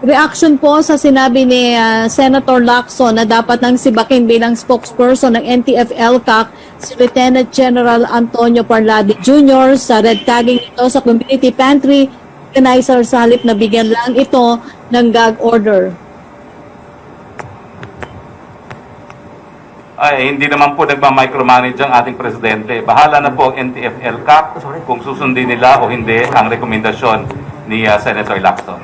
Reaction po sa sinabi ni Senator Lacson na dapat nang sibakin bilang spokesperson ng NTF-ELCAC si Lieutenant General Antonio Parladi Jr. sa red tagging nito sa community pantry organizer sa halip na bigyan lang ito ng gag order. Ay, hindi naman po nagmamicromanage ang ating presidente. Bahala na po ang NTF-ELCAC kung susundin nila o hindi ang rekomendasyon ni Senator Lacson.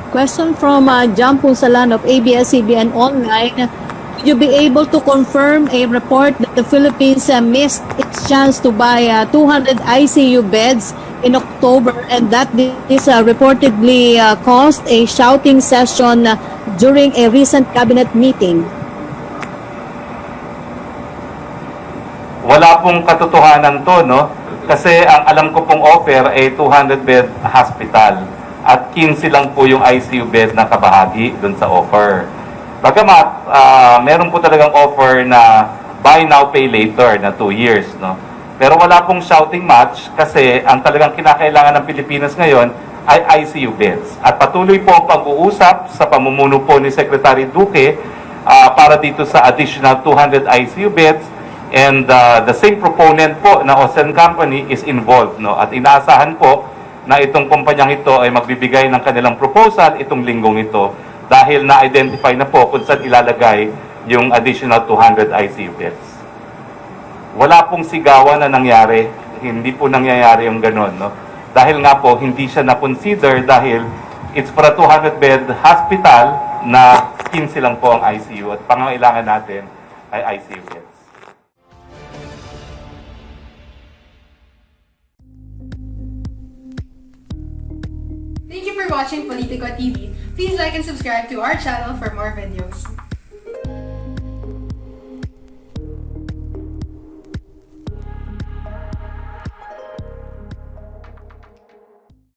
Question from John Punsalan of ABS-CBN Online. Would you be able to confirm a report that the Philippines missed its chance to buy 200 ICU beds in October and that this reportedly caused a shouting session during a recent cabinet meeting? Wala pong katotohanan to, no? Kasi ang alam ko pong offer ay 200-bed hospital at 15 lang po yung ICU bed na kabahagi dun sa offer. Bagamat, meron po talagang offer na buy now, pay later na 2 years, no? Pero wala pong shouting match kasi ang talagang kinakailangan ng Pilipinas ngayon ay ICU beds. At patuloy po ang pag-uusap sa pamumuno po ni Secretary Duque para dito sa additional 200 ICU beds. And the same proponent po na Osen Company is involved, no? At inaasahan po na itong kumpanyang ito ay magbibigay ng kanilang proposal itong linggong ito dahil na-identify na po kung saan ilalagay yung additional 200 ICU beds. Wala pong sigawan na nangyari. Hindi po nangyayari yung ganon, no? Dahil nga po, hindi siya na-consider dahil it's for a 200-bed hospital na 15 lang po ang ICU at pangangailangan natin ay ICU beds. Thank you for watching Politico TV. Please like and subscribe to our channel for more videos.